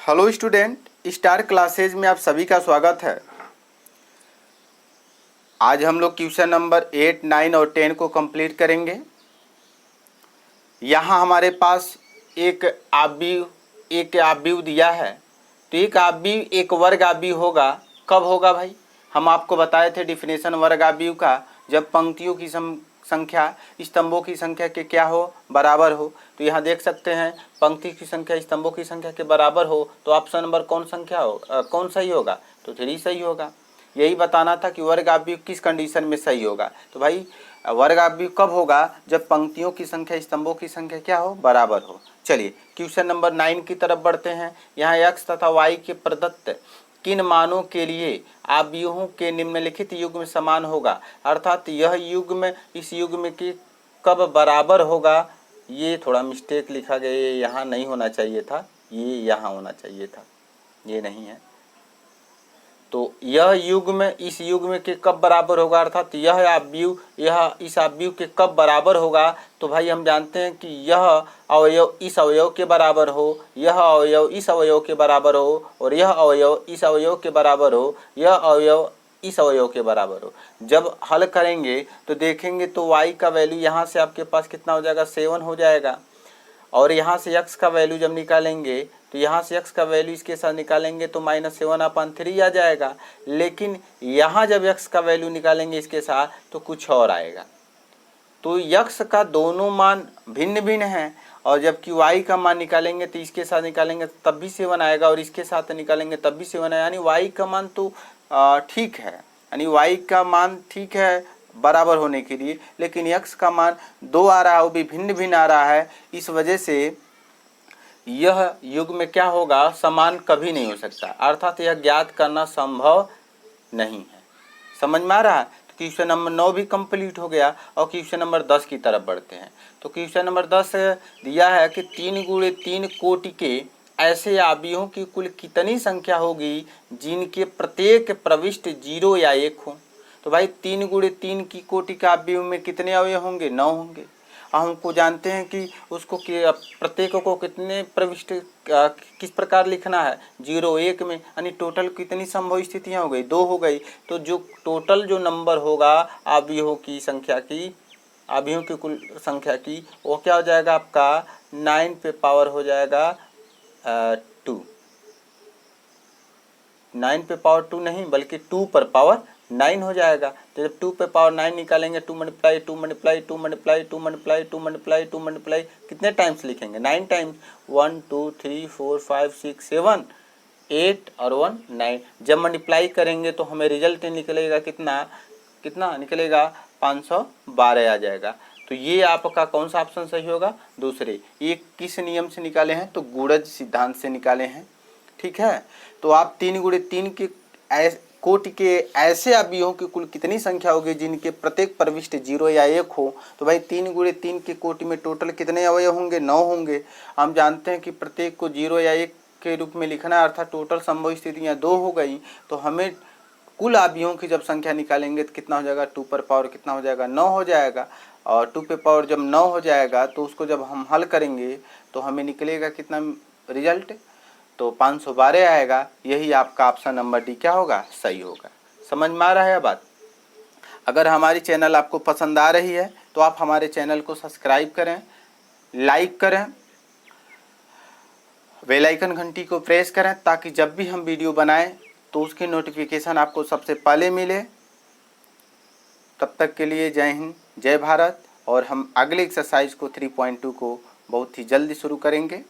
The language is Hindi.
हेलो स्टूडेंट, स्टार क्लासेज में आप सभी का स्वागत है। आज हम लोग क्वेश्चन नंबर 8, 9 और 10 को कंप्लीट करेंगे। यहाँ हमारे पास एक आव्यूह दिया है, तो एक आव्यूह एक वर्ग आव्यूह होगा। कब होगा भाई? हम आपको बताए थे डिफिनेशन वर्ग आव्यूह का, जब पंक्तियों की संख्या स्तंभों की संख्या के क्या हो, बराबर हो। तो यहाँ देख सकते हैं पंक्ति की संख्या स्तंभों की संख्या के बराबर हो, तो ऑप्शन नंबर कौन सही होगा? तो 3 सही होगा। यही बताना था कि वर्ग आव्यूह किस कंडीशन में सही होगा। तो भाई वर्ग आव्यूह कब होगा? जब पंक्तियों की संख्या स्तंभों की संख्या क्या हो, बराबर हो। चलिए क्वेश्चन नंबर 9 की तरफ बढ़ते हैं। यहाँ x तथा y के प्रदत्त किन मानों के लिए आव्यूहों के निम्नलिखित युग्म समान होगा, अर्थात यह युग्म इस युग्म के कब बराबर होगा। ये थोड़ा मिस्टेक लिखा गया, ये यहाँ नहीं होना चाहिए था, ये यहाँ होना चाहिए था, ये नहीं है। तो यह युग्म इस युग्म के कब बराबर होगा, अर्थात यह इस आव्यूह के कब बराबर होगा। तो भाई हम जानते हैं कि यह अवयव इस अवयव के बराबर हो, यह अवयव इस अवयव के बराबर हो, और यह अवयव इस अवयव के बराबर हो, यह अवयव इस अवयव के बराबर हो। जब हल करेंगे तो देखेंगे तो y का वैल्यू यहाँ से आपके पास कितना हो जाएगा, 7 हो जाएगा। और यहाँ से x का वैल्यू जब निकालेंगे तो यहाँ से x का वैल्यू इसके साथ निकालेंगे तो -7/3 आ जाएगा। लेकिन यहाँ जब x का वैल्यू निकालेंगे इसके साथ तो कुछ और आएगा। तो x का दोनों मान भिन्न भिन्न हैं, और जबकि y का मान निकालेंगे तो इसके साथ निकालेंगे तब भी 7 आएगा, और इसके साथ निकालेंगे तब भी 7 आएगा। यानी y का मान तो ठीक है, यानी y का मान ठीक है बराबर होने के लिए, लेकिन x का मान 2 आ रहा है, वो भी भिन्न भिन्न आ रहा है। इस वजह से यह युग्म क्या होगा, समान कभी नहीं हो सकता, अर्थात यह ज्ञात करना संभव नहीं है। समझ में आ रहा है? तो क्वेश्चन नंबर 9 भी कंप्लीट हो गया, और क्वेश्चन नंबर 10 की तरफ बढ़ते हैं। तो क्वेश्चन नंबर 10 दिया है कि 3 × 3 कोटि के ऐसे आव्यूहों की कुल कितनी संख्या होगी जिनके प्रत्येक प्रविष्ट 0 या 1 हो। तो भाई 3 × 3 की कोटि का आव्यूह में कितने अवयव होंगे? 9 होंगे। हमको जानते हैं कि उसको प्रत्येक को कितने प्रविष्ट किस प्रकार लिखना है, 0 1 में, यानी टोटल कितनी संभव स्थितियाँ हो गई, 2 हो गई। तो जो टोटल जो नंबर होगा आव्यूहों की संख्या की, आव्यूहों की कुल संख्या की, वो क्या हो जाएगा आपका 9 पे पावर हो जाएगा 2। 9 पे पावर 2 नहीं बल्कि 2 पर पावर 9 हो जाएगा। तो जब 2 पे पावर 9 निकालेंगे 2 multiply 2 multiply 2 multiply 2 multiply 2 multiply 2 multiply, कितने टाइम्स लिखेंगे? 9 टाइम्स। 1 2 3 4 5 6 7 8 और 1 9। जब मल्टीप्लाई करेंगे तो हमें रिजल्ट निकलेगा कितना निकलेगा, 512 आ जाएगा। तो ये आपका कौन सा ऑप्शन सही होगा? दूसरे। ये किस नियम से निकाले हैं? तो गुणज सिद्धांत से निकाले हैं। ठीक है। तो आप 3 × 3 के कोटि के ऐसे आव्यूहों की कुल कितनी संख्या होगी जिनके प्रत्येक प्रविष्ट 0 या 1 हो। तो भाई 3 × 3 के कोटि में टोटल कितने अवयव होंगे? 9 होंगे। हम जानते हैं कि प्रत्येक को 0 या 1 के रूप में लिखना है, अर्थात टोटल संभव स्थितियाँ 2 हो गई। तो हमें कुल आव्यूहों की जब संख्या निकालेंगे तो कितना हो जाएगा, 2 पर पावर कितना हो जाएगा, 9 हो जाएगा। और 2 पे पावर जब 9 हो जाएगा तो उसको जब हम हल करेंगे तो हमें निकलेगा कितना रिजल्ट, तो 512 आएगा। यही आपका ऑप्शन नंबर डी क्या होगा, सही होगा। समझ में आ रहा है बात? अगर हमारी चैनल आपको पसंद आ रही है तो आप हमारे चैनल को सब्सक्राइब करें, लाइक करें, बेल आइकन घंटी को प्रेस करें, ताकि जब भी हम वीडियो बनाएं तो उसकी नोटिफिकेशन आपको सबसे पहले मिले। तब तक के लिए जय हिंद, जय भारत। और हम अगले एक्सरसाइज को 3.2 को बहुत ही जल्दी शुरू करेंगे।